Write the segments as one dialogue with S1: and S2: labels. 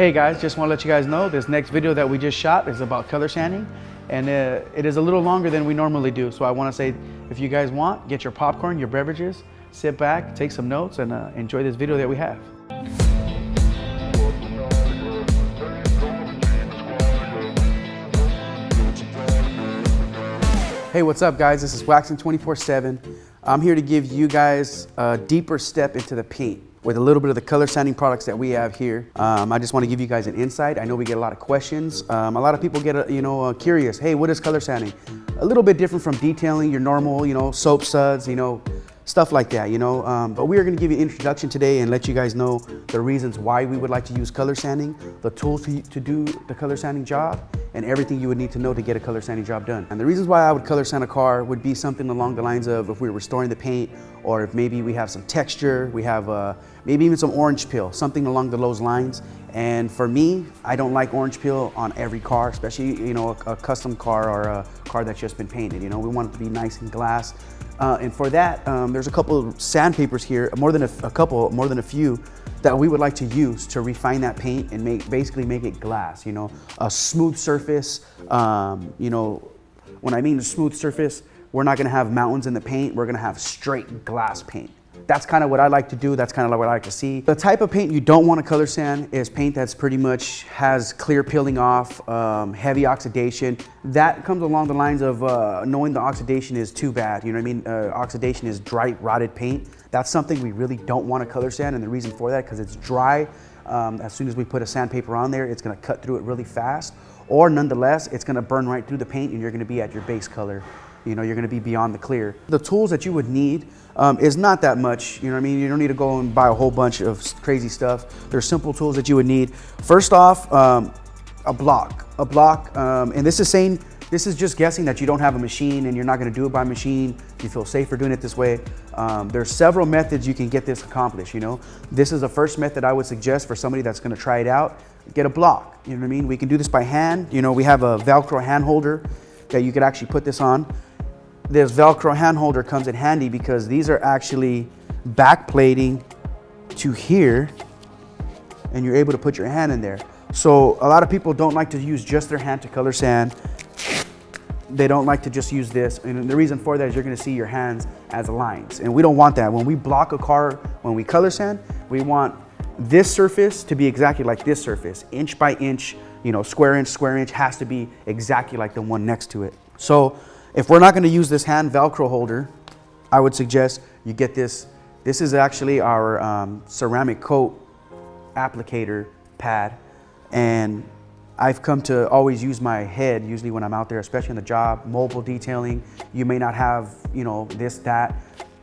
S1: Hey guys, just want to let you guys know this next video that we just shot is about color sanding, and it is a little longer than we normally do. So I want to say, if you guys want, get your popcorn, your beverages, sit back, take some notes, and enjoy this video that we have. Hey, what's up guys? This is Waxing 24/7. I'm here to give you guys a deeper step into the paint with a little bit of the color sanding products that we have here. I just want to give you guys an insight. I know we get a lot of questions. A lot of people get curious. Hey, what is color sanding? A little bit different from detailing your normal, soap suds, stuff like that, But we are going to give you an introduction today and let you guys know the reasons why we would like to use color sanding, the tools to do the color sanding job, and everything you would need to know to get a color sanding job done. And the reasons why I would color sand a car would be something along the lines of if we were restoring the paint, or if maybe we have some texture, we have maybe even some orange peel, something along those lines. And for me, I don't like orange peel on every car, especially a custom car or a car that's just been painted. We want it to be nice and glass. And for that, there's a couple of sandpapers here, more than a few, that we would like to use to refine that paint and basically make it glass. A smooth surface. When I mean a smooth surface, we're not going to have mountains in the paint. We're going to have straight glass paint. That's kind of what I like to do. That's kind of what I like to see. The type of paint you don't want to color sand is paint that's pretty much has clear peeling off, heavy oxidation. That comes along the lines of knowing the oxidation is too bad. You know what I mean? Oxidation is dry, rotted paint. That's something we really don't want to color sand, and the reason for that, because it's dry. As soon as we put a sandpaper on there, it's going to cut through it really fast. Or nonetheless, it's going to burn right through the paint, and you're going to be at your base color. You're going to be beyond the clear. The tools that you would need is not that much. You don't need to go and buy a whole bunch of crazy stuff. There's simple tools that you would need. First off, a block, and this is just guessing that you don't have a machine and you're not going to do it by machine. You feel safer doing it this way. There's several methods you can get this accomplished. This is the first method I would suggest for somebody that's going to try it out. Get a block. You know what I mean? We can do this by hand. We have a Velcro hand holder that you could actually put this on. This Velcro hand holder comes in handy because these are actually backplating to here, and you're able to put your hand in there. So a lot of people don't like to use just their hand to color sand. They don't like to just use this, and the reason for that is you're going to see your hands as lines, and we don't want that. When we block a car, when we color sand, we want this surface to be exactly like this surface, inch by inch. Square inch has to be exactly like the one next to it. So if we're not going to use this hand Velcro holder, I would suggest you get this. This is actually our ceramic coat applicator pad, and I've come to always use my head usually when I'm out there, especially on the job, mobile detailing. You may not have that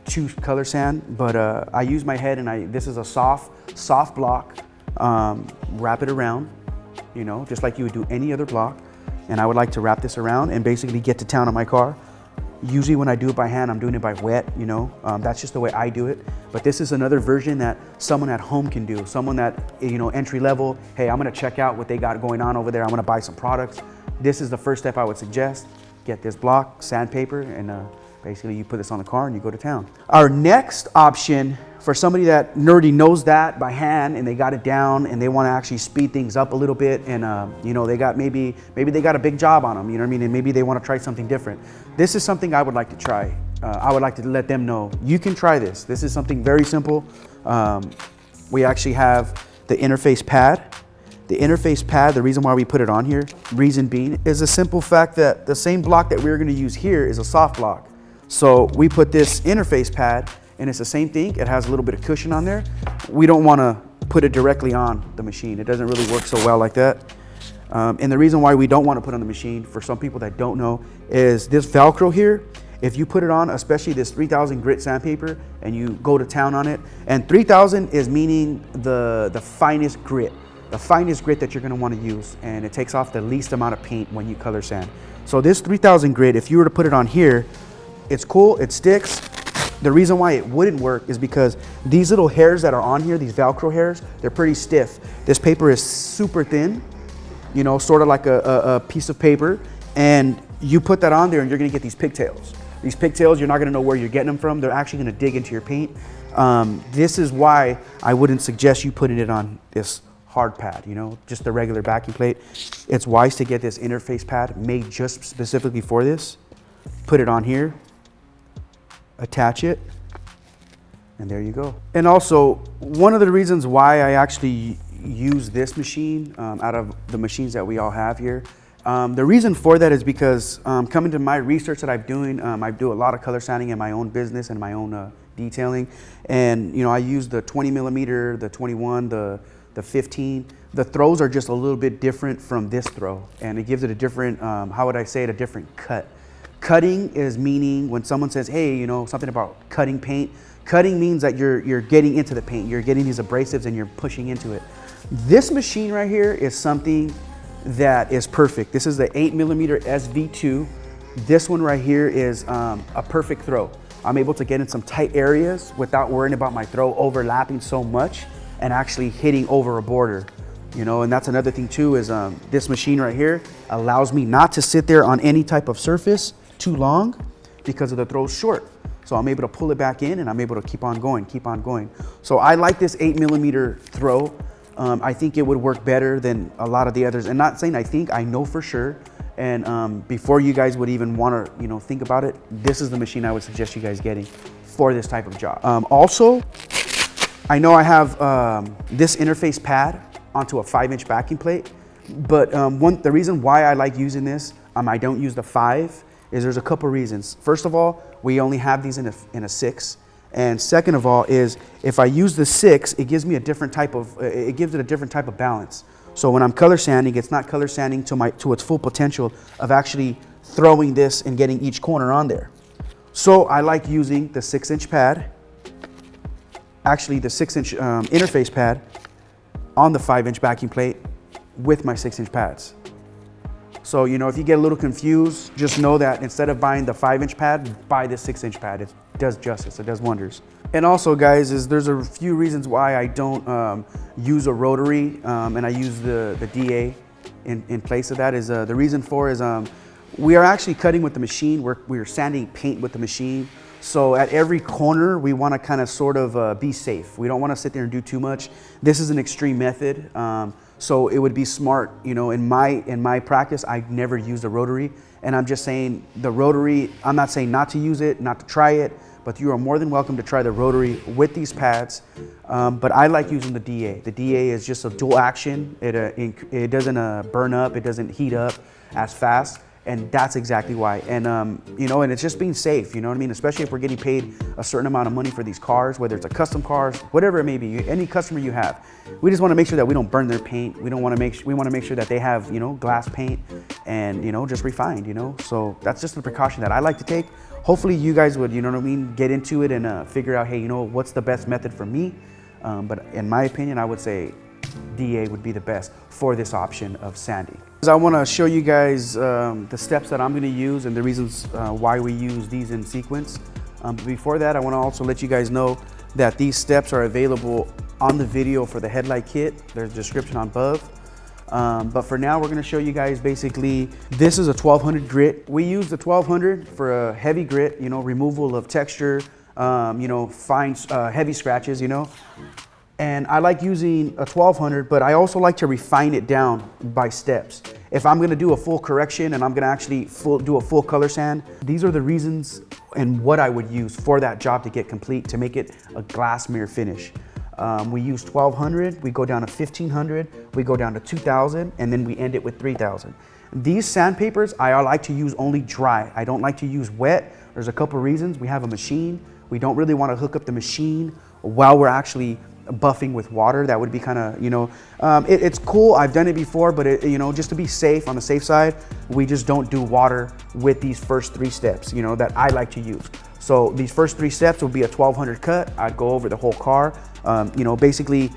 S1: to color sand, but I use my head, and this is a soft block. Wrap it around, just like you would do any other block. And I would like to wrap this around and basically get to town on my car. Usually when I do it by hand, I'm doing it by wet, that's just the way I do it. But this is another version that someone at home can do. Someone that, entry level, hey, I'm gonna check out what they got going on over there. I'm gonna buy some products. This is the first step I would suggest. Get this block, sandpaper, and basically you put this on the car and you go to town. Our next option for somebody that nerdy knows that by hand and they got it down and they want to actually speed things up a little bit, and they got maybe they got a big job on them, and maybe they want to try something different. This is something I would like to try. I would like to let them know you can try this. This is something very simple. We actually have the interface pad. The interface pad, the reason why we put it on here, reason being, is the simple fact that the same block that we're going to use here is a soft block. So we put this interface pad, and it's the same thing. It has a little bit of cushion on there. We don't want to put it directly on the machine. It doesn't really work so well like that. And the reason why we don't want to put on the machine, for some people that don't know, is this Velcro here. If you put it on, especially this 3000 grit sandpaper, and you go to town on it, and 3000 is meaning the finest grit. The finest grit that you're going to want to use, and it takes off the least amount of paint when you color sand. So this 3000 grit, if you were to put it on here, it's cool, it sticks. The reason why it wouldn't work is because these little hairs that are on here, these Velcro hairs, they're pretty stiff. This paper is super thin, sort of like a piece of paper, and you put that on there and you're gonna get these pigtails. These pigtails, you're not gonna know where you're getting them from. They're actually gonna dig into your paint. This is why I wouldn't suggest you putting it on this hard pad, you know, just the regular backing plate. It's wise to get this interface pad made just specifically for this. Put it on here, attach it, and there you go. And also, one of the reasons why I actually use this machine out of the machines that we all have here, the reason for that is because coming to my research that I'm doing, I do a lot of color sanding in my own business and my own detailing. And you know, I use the 20 millimeter, the 21, the 15. The throws are just a little bit different from this throw, and it gives it a different, how would I say it, a different cut. Cutting is meaning when someone says, hey, you know, something about cutting paint. Cutting means that you're getting into the paint, you're getting these abrasives and you're pushing into it. This machine right here is something that is perfect. This is the 8 millimeter SV2. This one right here is a perfect throw. I'm able to get in some tight areas without worrying about my throw overlapping so much and actually hitting over a border. You know, and that's another thing too, is this machine right here allows me not to sit there on any type of surface too long because of the throw's short. So I'm able to pull it back in and I'm able to keep on going, keep on going. So I like this 8 millimeter throw. I think it would work better than a lot of the others. And not saying I think, I know for sure. And before you guys would even want to, you know, think about it, this is the machine I would suggest you guys getting for this type of job. Also, I know I have this interface pad onto a 5-inch backing plate, but the reason why I like using this, I don't use the 5, is there's a couple reasons. First of all, we only have these in a 6. And second of all is, if I use the 6, it gives me a different type of, it gives it a different type of balance. So when I'm color sanding, it's not color sanding to its full potential of actually throwing this and getting each corner on there. So I like using the 6-inch pad, actually the 6-inch interface pad on the 5-inch backing plate with my 6-inch pads. So, you know, if you get a little confused, just know that instead of buying the 5-inch pad, buy this 6-inch pad. It does justice, it does wonders. And also, guys, there's a few reasons why I don't use a rotary and I use the DA in place of that. Is the reason for is we are actually cutting with the machine. We're sanding paint with the machine. So at every corner, we want to kind of sort of be safe. We don't want to sit there and do too much. This is an extreme method. So it would be smart, you know, in my practice, I never used a rotary. And I'm just saying the rotary, I'm not saying not to use it, not to try it, but you are more than welcome to try the rotary with these pads. But I like using the DA. The DA is just a dual action. It doesn't burn up, it doesn't heat up as fast. And that's exactly why. And you know, and it's just being safe, you know what I mean? Especially if we're getting paid a certain amount of money for these cars, whether it's a custom cars, whatever it may be, any customer you have. We just want to make sure that we don't burn their paint. We want to make sure that they have, you know, glass paint and, you know, just refined, you know? So that's just the precaution that I like to take. Hopefully you guys would, you know what I mean, get into it and figure out, hey, you know, what's the best method for me? But in my opinion, I would say DA would be the best for this option of sanding. I want to show you guys the steps that I'm going to use and the reasons why we use these in sequence. But before that, I want to also let you guys know that these steps are available on the video for the headlight kit. There's a description on above. But for now, we're going to show you guys basically, this is a 1200 grit. We use the 1200 for a heavy grit, you know, removal of texture, you know, fine, heavy scratches, you know. And I like using a 1200, but I also like to refine it down by steps. If I'm gonna do a full correction and I'm gonna actually do a full color sand, these are the reasons and what I would use for that job to get complete, to make it a glass mirror finish. We use 1200, we go down to 1500, we go down to 2000, and then we end it with 3000. These sandpapers, I like to use only dry. I don't like to use wet. There's a couple reasons. We have a machine. We don't really want to hook up the machine while we're actually buffing with water. That would be kind of, you know, it's cool. I've done it before, but you know, just to be safe, on the safe side, we just don't do water with these first 3 steps, you know, that I like to use. So these first 3 steps will be a 1200 cut. I'd go over the whole car, you know, basically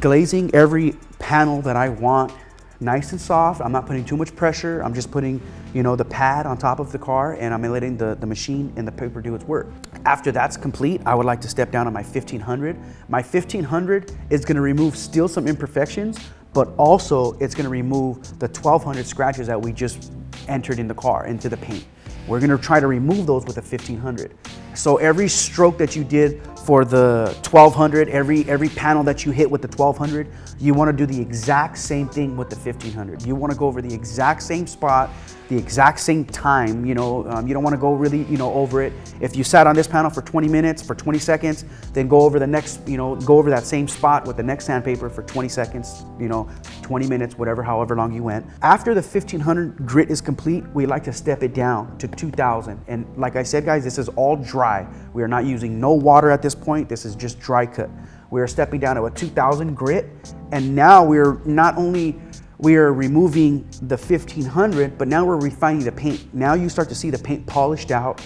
S1: glazing every panel that I want nice and soft. I'm not putting too much pressure. I'm just putting, you know, the pad on top of the car, and I'm letting the machine and the paper do its work. After that's complete, I would like to step down on my 1500. My 1500 is gonna remove still some imperfections, but also it's gonna remove the 1200 scratches that we just entered in the car, into the paint. We're gonna try to remove those with a 1500. So every stroke that you did for the 1200, every panel that you hit with the 1200, you want to do the exact same thing with the 1500. You want to go over the exact same spot, the exact same time. You know, you don't want to go really, you know, over it. If you sat on this panel for 20 minutes, for 20 seconds, then go over the next, you know, go over that same spot with the next sandpaper for 20 seconds, you know, 20 minutes, whatever, however long you went. After the 1500 grit is complete, we like to step it down to 2000. And like I said, guys, this is all dry. We are not using no water at this point. This is just dry cut. We are stepping down to a 2000 grit. And now we're not only, we are removing the 1500, but now we're refining the paint. Now you start to see the paint polished out,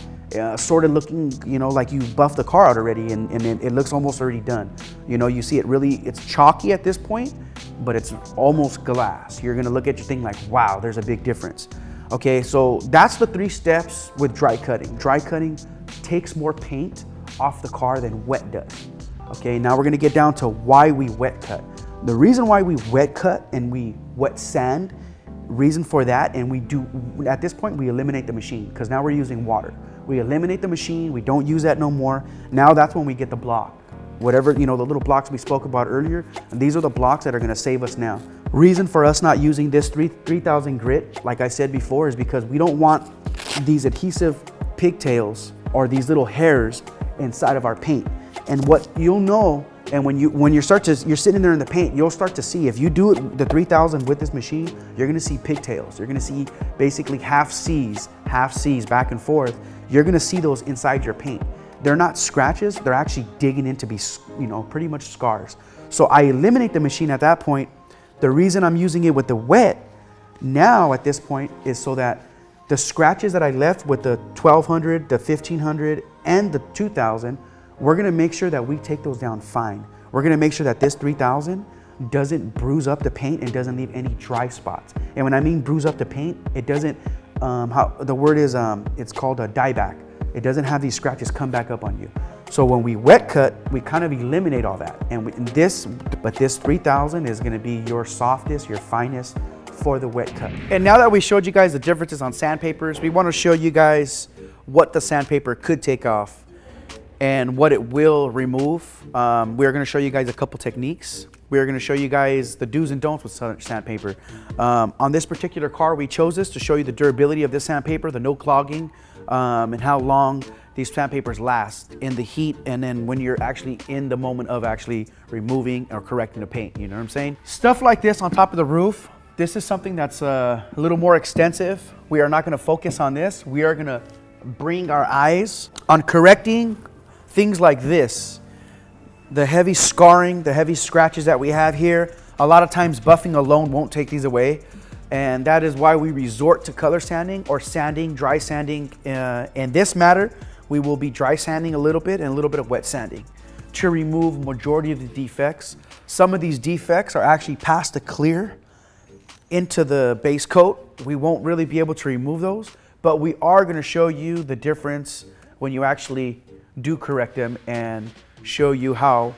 S1: sort of looking, you know, like you buffed the car out already, and it looks almost already done. You know, you see it really, it's chalky at this point, but it's almost glass. You're gonna look at your thing like, wow, there's a big difference. Okay, so that's the 3 steps with dry cutting. Dry cutting takes more paint off the car than wet does. Okay, now we're gonna get down to why we wet cut. The reason why we wet cut and we wet sand, reason for that, and we do, at this point, we eliminate the machine because now we're using water. We eliminate the machine, we don't use that no more. Now that's when we get the block. Whatever, you know, the little blocks we spoke about earlier, and these are the blocks that are gonna save us now. Reason for us not using this 3000 grit, like I said before, is because we don't want these adhesive pigtails or these little hairs inside of our paint. And what you'll know, and when you're sitting there in the paint, you'll start to see, if you do it the 3000 with this machine, you're gonna see pigtails. You're gonna see basically half C's back and forth. You're gonna see those inside your paint. They're not scratches, they're actually digging in to be, you know, pretty much scars. So I eliminate the machine at that point. The reason I'm using it with the wet now at this point is so that the scratches that I left with the 1200, the 1500, and the 2000, we're gonna make sure that we take those down fine. We're gonna make sure that this 3000 doesn't bruise up the paint and doesn't leave any dry spots. And when I mean bruise up the paint, it doesn't, how the word is, it's called a dieback. It doesn't have these scratches come back up on you. So when we wet cut, we kind of eliminate all that. And this 3000 is gonna be your softest, your finest for the wet cut. And now that we showed you guys the differences on sandpapers, we wanna show you guys what the sandpaper could take off and what it will remove. We're gonna show you guys a couple techniques. We're gonna show you guys the do's and don'ts with sandpaper. On this particular car, we chose this to show you the durability of this sandpaper, the no clogging, and how long these sandpapers last in the heat, and then when you're actually in the moment of actually removing or correcting the paint, you know what I'm saying? Stuff like this on top of the roof, this is something that's a little more extensive. We are not gonna focus on this. We are gonna bring our eyes on correcting things like this. The heavy scarring, the heavy scratches that we have here. A lot of times buffing alone won't take these away. And that is why we resort to color sanding or sanding, dry sanding. In this matter, we will be dry sanding a little bit and a little bit of wet sanding to remove majority of the defects. Some of these defects are actually past the clear into the base coat. We won't really be able to remove those, but we are gonna show you the difference when you actually do correct them and show you how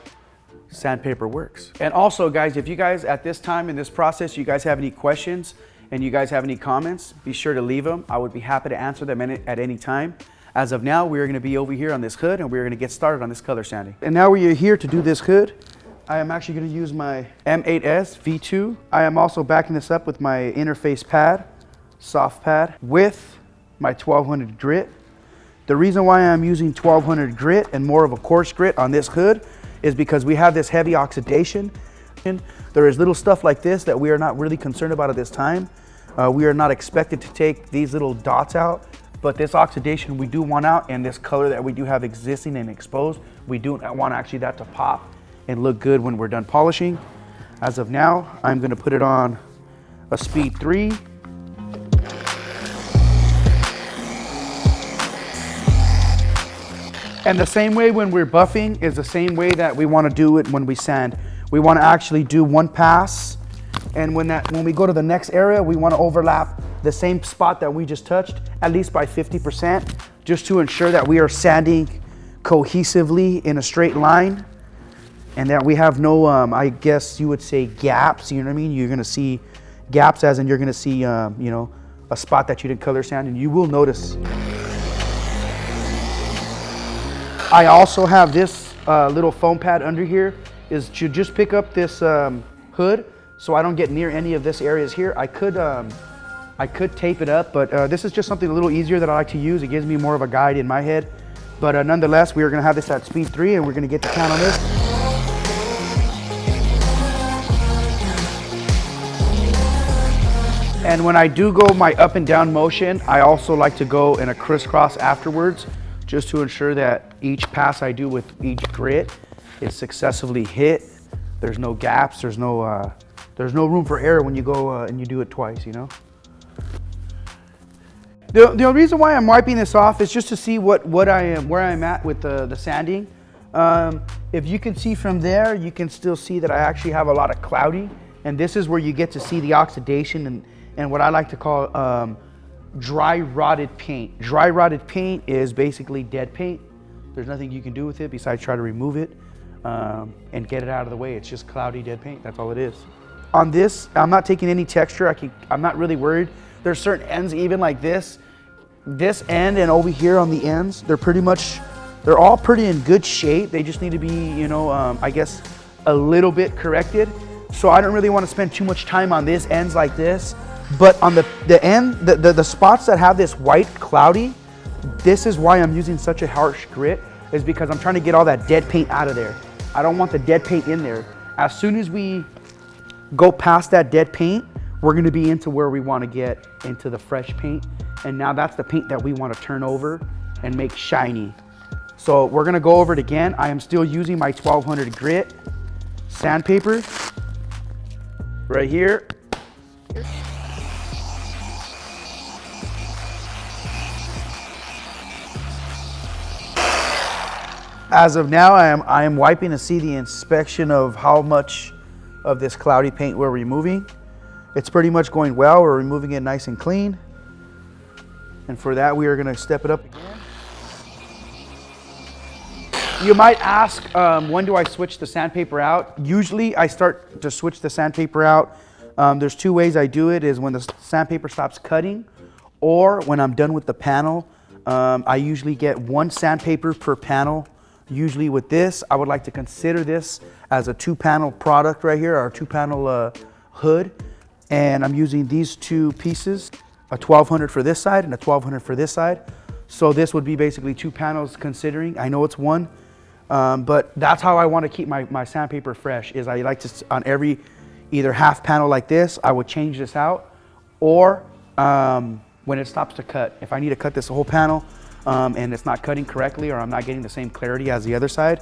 S1: sandpaper works. And also, guys, if you guys at this time in this process, you guys have any questions and you guys have any comments, be sure to leave them. I would be happy to answer them at any time. As of now, we're gonna be over here on this hood and we're gonna get started on this color sanding. And now we are here to do this hood. I am actually gonna use my M8S V2. I am also backing this up with my interface pad, soft pad, with my 1200 grit. The reason why I'm using 1200 grit and more of a coarse grit on this hood is because we have this heavy oxidation. There is little stuff like this that we are not really concerned about at this time. We are not expected to take these little dots out, but this oxidation we do want out, and this color that we do have existing and exposed, we do want actually that to pop and look good when we're done polishing. As of now, I'm gonna put it on a speed 3. And the same way when we're buffing is the same way that we want to do it when we sand. We want to actually do one pass, and when we go to the next area, we want to overlap the same spot that we just touched, at least by 50%, just to ensure that we are sanding cohesively in a straight line, and that we have no, I guess you would say, gaps. You know what I mean? You're going to see gaps, as in you're going to see, you know, a spot that you didn't color sand, and you will notice. I also have this little foam pad under here is to just pick up this hood so I don't get near any of this areas here. I could tape it up, but this is just something a little easier that I like to use. It gives me more of a guide in my head. But nonetheless, we are gonna have this at speed 3 and we're gonna get the count on this. And when I do go my up and down motion, I also like to go in a crisscross afterwards, just to ensure that each pass I do with each grit is successfully hit. There's no gaps, there's no room for error when you go and you do it twice, you know? The only reason why I'm wiping this off is just to see where I'm at with the sanding. If you can see from there, you can still see that I actually have a lot of cloudy, and this is where you get to see the oxidation and what I like to call dry rotted paint. Dry rotted paint is basically dead paint. There's nothing you can do with it besides try to remove it and get it out of the way. It's just cloudy dead paint, that's all it is. On this, I'm not taking any texture. I'm not really worried. There's certain ends, even like this end and over here on the ends, they're all pretty in good shape. They just need to be, you know, I guess a little bit corrected. So I don't really want to spend too much time on this ends like this. But on the end, the spots that have this white cloudy, this is why I'm using such a harsh grit, is because I'm trying to get all that dead paint out of there. I don't want the dead paint in there. As soon as we go past that dead paint, we're gonna be into where we wanna get into the fresh paint. And now that's the paint that we wanna turn over and make shiny. So we're gonna go over it again. I am still using my 1200 grit sandpaper right here. As of now, I am wiping to see the inspection of how much of this cloudy paint we're removing. It's pretty much going well. We're removing it nice and clean. And for that, we are gonna step it up again. You might ask, when do I switch the sandpaper out? Usually I start to switch the sandpaper out. There's 2 ways I do it, is when the sandpaper stops cutting or when I'm done with the panel. I usually get 1 sandpaper per panel. Usually with this, I would like to consider this as a 2-panel product right here, or a 2-panel hood. And I'm using these 2 pieces, a 1200 for this side and a 1200 for this side. So this would be basically 2 panels considering. I know it's 1, but that's how I want to keep my sandpaper fresh, is I like to, on every either half panel like this, I would change this out, or when it stops to cut. If I need to cut this whole panel, and it's not cutting correctly, or I'm not getting the same clarity as the other side,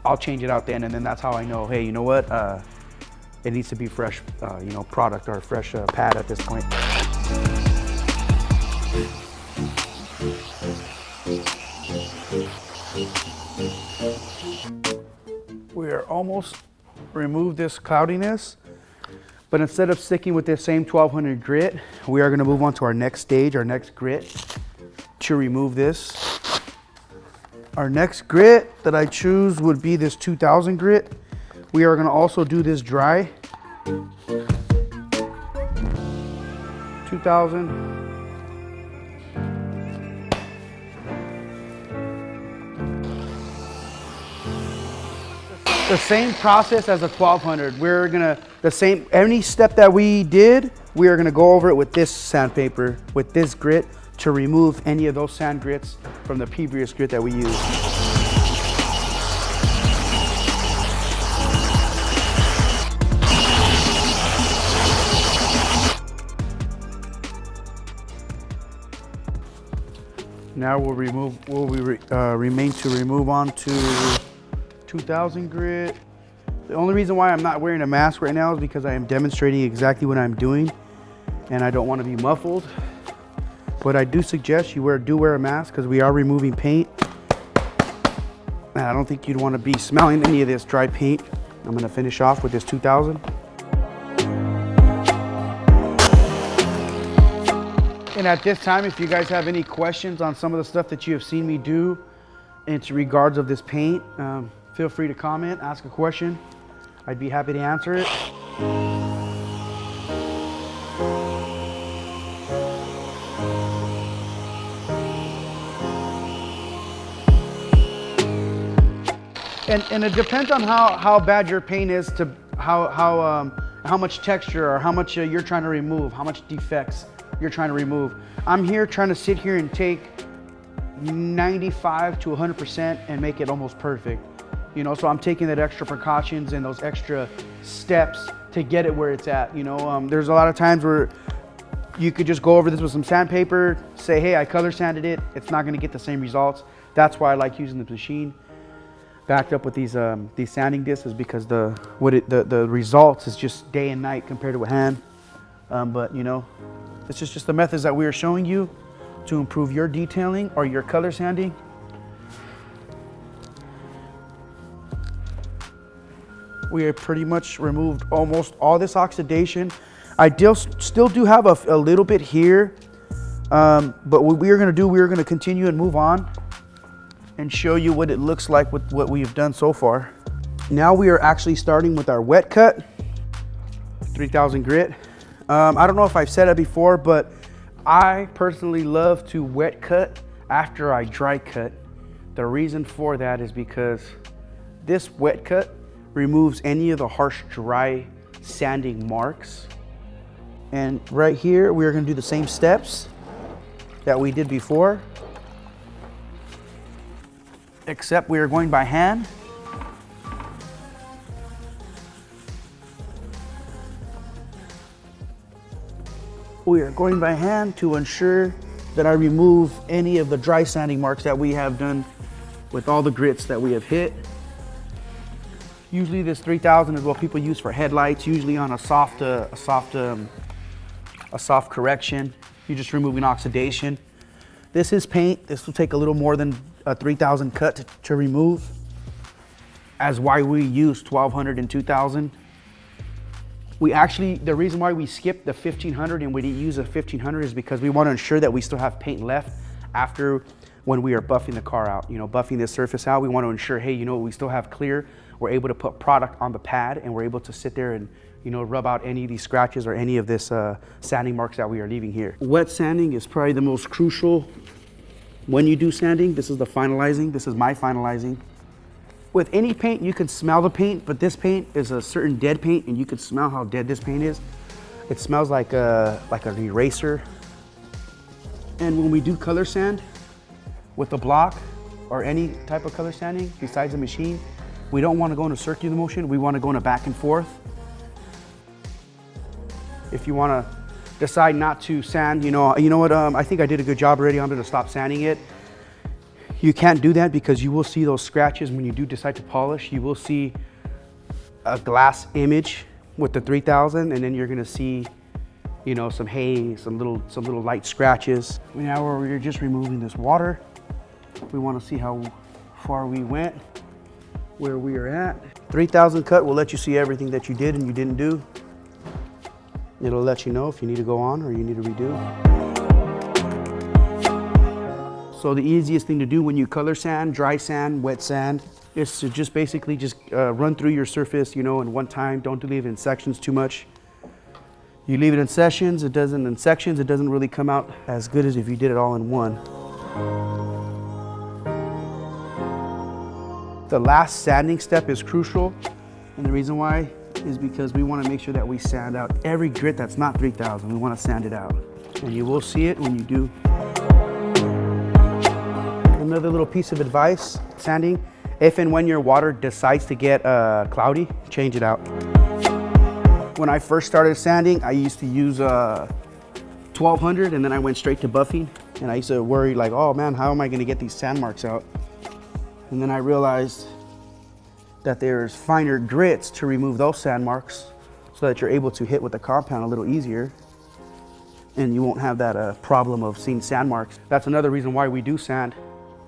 S1: I'll change it out then, and then that's how I know, hey, you know what, it needs to be fresh, you know, product or fresh pad at this point. We are almost removed this cloudiness, but instead of sticking with this same 1200 grit, we are going to move on to our next stage, our next grit, to remove this. Our next grit that I choose would be this 2000 grit. We are going to also do this dry. 2000. The same process as a 1200. We're gonna, any step that we did, we are gonna go over it with this sandpaper, with this grit, to remove any of those sand grits from the previous grit that we used. Now we'll remain to remove on to 2000 grit. The only reason why I'm not wearing a mask right now is because I am demonstrating exactly what I'm doing and I don't want to be muffled. But I do suggest you do wear a mask, because we are removing paint. And I don't think you'd want to be smelling any of this dry paint. I'm going to finish off with this 2000. And at this time, if you guys have any questions on some of the stuff that you have seen me do in regards of this paint, feel free to comment, ask a question. I'd be happy to answer it. And it depends on how bad your paint is to how much texture or how much you're trying to remove, how much defects you're trying to remove. I'm here trying to sit here and take 95 to 100% and make it almost perfect. You know, so I'm taking that extra precautions and those extra steps to get it where it's at. You know, there's a lot of times where you could just go over this with some sandpaper, say, hey, I color sanded it. It's not gonna get the same results. That's why I like using the machine. Backed up with these sanding discs is because the results is just day and night compared to a hand. But you know, it's just the methods that we are showing you to improve your detailing or your color sanding. We have pretty much removed almost all this oxidation. I still do have a little bit here, but what we are gonna do, we are gonna continue and move on and show you what it looks like with what we've done so far. Now we are actually starting with our wet cut, 3000 grit. I don't know if I've said it before, but I personally love to wet cut after I dry cut. The reason for that is because this wet cut removes any of the harsh dry sanding marks. And right here, we are gonna do the same steps that we did before, except we are going by hand. We are going by hand to ensure that I remove any of the dry sanding marks that we have done with all the grits that we have hit. Usually this 3000 is what people use for headlights, usually on a soft correction. You're just removing oxidation. This is paint. This will take a little more than a 3000 cut to remove. As why we use 1200 and 2000. We actually, the reason why we skipped the 1500 and we didn't use a 1500 is because we want to ensure that we still have paint left after when we are buffing the car out. You know, buffing this surface out, we want to ensure, hey, you know, we still have clear. We're able to put product on the pad and we're able to sit there and, you know, rub out any of these scratches or any of this sanding marks that we are leaving here. Wet sanding is probably the most crucial when you do sanding. This is the finalizing. This is my finalizing. With any paint, you can smell the paint, but this paint is a certain dead paint and you can smell how dead this paint is. It smells like an eraser. And when we do color sand with the block or any type of color sanding besides the machine, we don't want to go in a circular motion. We want to go in a back and forth. If you want to decide not to sand, you know what, I think I did a good job already. I'm going to stop sanding it. You can't do that because you will see those scratches when you do decide to polish. You will see a glass image with the 3000 and then you're going to see, you know, some haze, some little light scratches. Now we're just removing this water. We want to see how far we went, where we are at. 3000 cut will let you see everything that you did and you didn't do. It'll let you know if you need to go on or you need to redo. So the easiest thing to do when you color sand, dry sand, wet sand, is to just basically just run through your surface, you know, in one time. Don't leave it in sections too much. You leave it in sections, it doesn't really come out as good as if you did it all in one. The last sanding step is crucial, and the reason why is because we want to make sure that we sand out every grit that's not 3000. We want to sand it out, and you will see it when you do. Another little piece of advice, sanding, if and when your water decides to get cloudy, change it out. When I first started sanding, I used to use 1200 and then I went straight to buffing, and I used to worry like, oh man, how am I going to get these sand marks out? And then I realized that there's finer grits to remove those sand marks so that you're able to hit with the compound a little easier and you won't have that problem of seeing sand marks. That's another reason why we do sand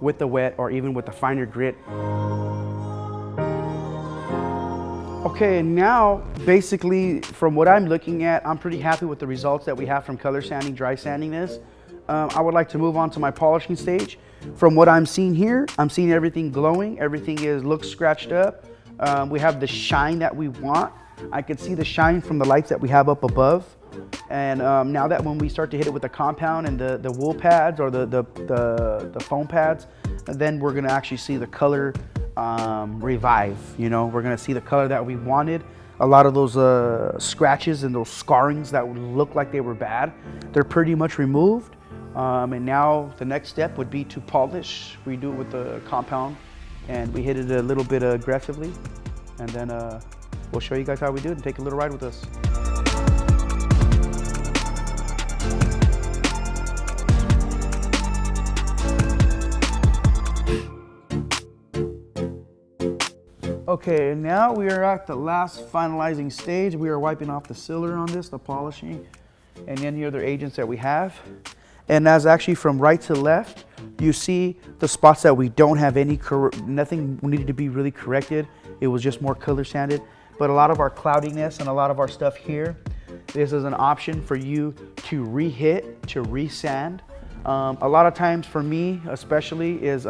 S1: with the wet or even with the finer grit. Okay, now basically from what I'm looking at, I'm pretty happy with the results that we have from color sanding, dry sanding this. I would like to move on to my polishing stage. From what I'm seeing here, I'm seeing everything glowing, everything looks scratched up. We have the shine that we want. I can see the shine from the lights that we have up above. And now that when we start to hit it with the compound and the wool pads or the foam pads, then we're gonna actually see the color revive. You know, we're gonna see the color that we wanted. A lot of those scratches and those scarrings that would look like they were bad, they're pretty much removed. And now the next step would be to polish. We do it with the compound and we hit it a little bit aggressively. And then we'll show you guys how we do it and take a little ride with us. Okay, now we are at the last finalizing stage. We are wiping off the sealer on this, the polishing, and any other agents that we have. And as actually from right to left, you see the spots that we don't have nothing needed to be really corrected. It was just more color sanded. But a lot of our cloudiness and a lot of our stuff here, this is an option for you to re-hit, to re-sand. A lot of times for me, especially, is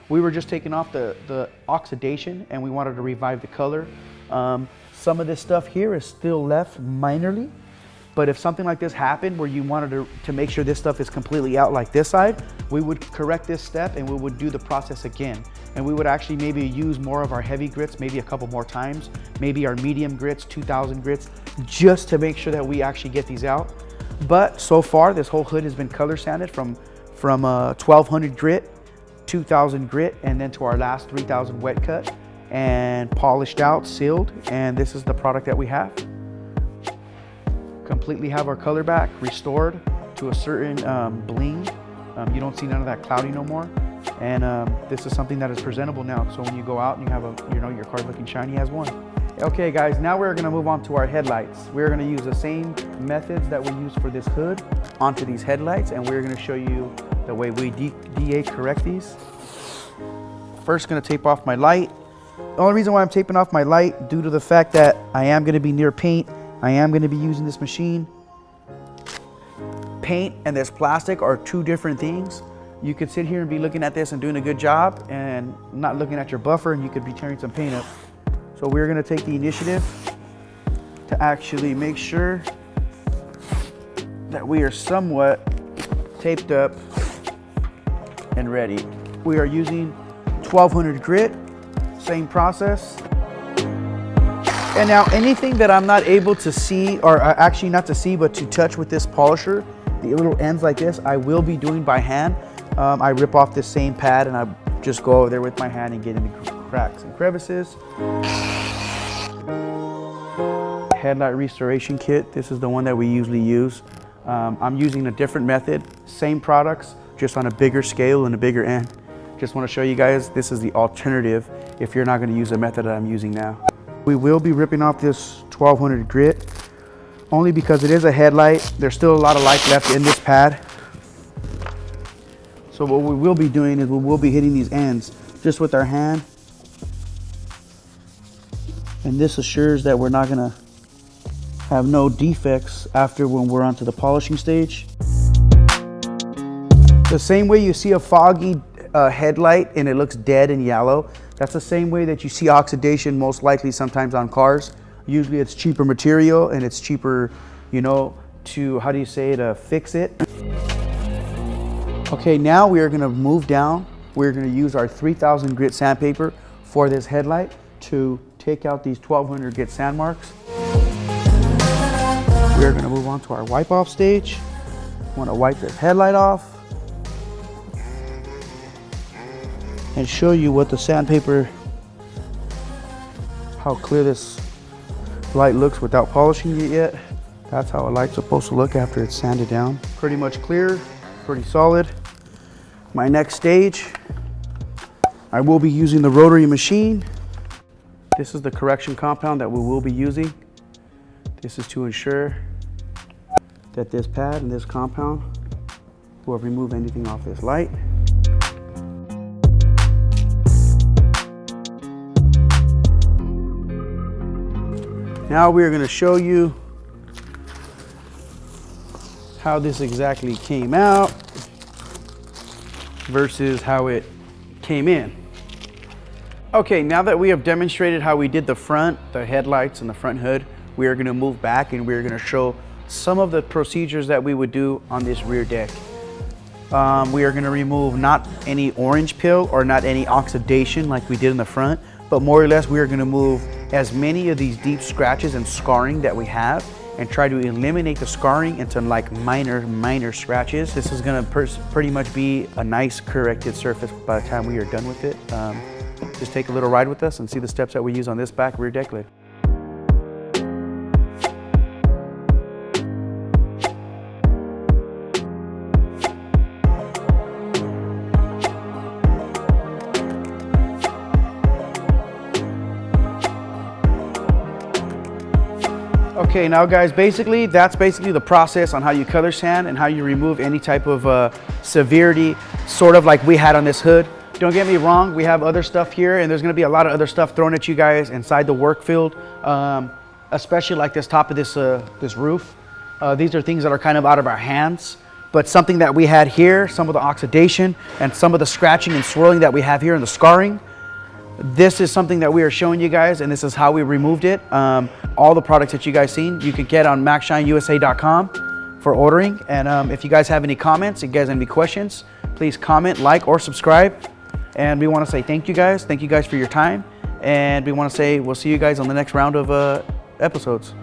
S1: we were just taking off the oxidation and we wanted to revive the color. Some of this stuff here is still left minorly, but if something like this happened where you wanted to make sure this stuff is completely out like this side, we would correct this step and we would do the process again. And we would actually maybe use more of our heavy grits, maybe a couple more times, maybe our medium grits, 2000 grits, just to make sure that we actually get these out. But so far, this whole hood has been color sanded from 1200 grit, 2000 grit, and then to our last 3000 wet cut, and polished out, sealed, and this is the product that we have. Completely have our color back, restored to a certain bling. You don't see none of that cloudy no more. And this is something that is presentable now. So when you go out and you have your car looking shiny as one. Okay guys, now we're gonna move on to our headlights. We're gonna use the same methods that we use for this hood onto these headlights, and we're gonna show you the way we DA correct these. First, gonna tape off my light. The only reason why I'm taping off my light, due to the fact that I am gonna be near paint, I am gonna be using this machine. Paint and this plastic are two different things. You could sit here and be looking at this and doing a good job and not looking at your buffer, and you could be tearing some paint up. So we're gonna take the initiative to actually make sure that we are somewhat taped up and ready. We are using 1200 grit, same process. And now anything that I'm not able to see, or actually not to see, but to touch with this polisher, the little ends like this, I will be doing by hand. I rip off this same pad and I just go over there with my hand and get into cracks and crevices. Headlight restoration kit. This is the one that we usually use. I'm using a different method, same products, just on a bigger scale and a bigger end. Just want to show you guys, this is the alternative if you're not going to use the method that I'm using now. We will be ripping off this 1200 grit, only because it is a headlight. There's still a lot of light left in this pad. So what we will be doing is we will be hitting these ends just with our hand. And this assures that we're not gonna have no defects after when we're onto the polishing stage. The same way you see a foggy headlight and it looks dead and yellow, that's the same way that you see oxidation most likely sometimes on cars. Usually it's cheaper material and it's cheaper, you know, to, how do you say, to fix it. Okay, now we are gonna move down. We're gonna use our 3000 grit sandpaper for this headlight to take out these 1200 grit sand marks. We are gonna move on to our wipe off stage. Want to wipe this headlight off and show you what the sandpaper, how clear this light looks without polishing it yet. That's how a light's supposed to look after it's sanded down. Pretty much clear, pretty solid. My next stage, I will be using the rotary machine. This is the correction compound that we will be using. This is to ensure that this pad and this compound will remove anything off this light. Now we are going to show you how this exactly came out versus how it came in. Okay, now that we have demonstrated how we did the front, the headlights and the front hood, we are going to move back and we are going to show some of the procedures that we would do on this rear deck. We are gonna remove not any orange peel or not any oxidation like we did in the front, but more or less we are gonna move as many of these deep scratches and scarring that we have and try to eliminate the scarring into like minor scratches. This is gonna pretty much be a nice corrected surface by the time we are done with it. Just take a little ride with us and see the steps that we use on this back rear deck lid. Okay, now guys, that's basically the process on how you color sand and how you remove any type of severity, sort of like we had on this hood. Don't get me wrong, we have other stuff here and there's gonna be a lot of other stuff thrown at you guys inside the work field, especially like this top of this roof. These are things that are kind of out of our hands, but something that we had here, some of the oxidation and some of the scratching and swirling that we have here and the scarring, this is something that we are showing you guys, and this is how we removed it. All the products that you guys seen, you can get on MaxshineUSA.com for ordering. And if you guys have any comments, if you guys have any questions, please comment, like, or subscribe. And we want to say thank you guys. Thank you guys for your time. And we want to say we'll see you guys on the next round of episodes.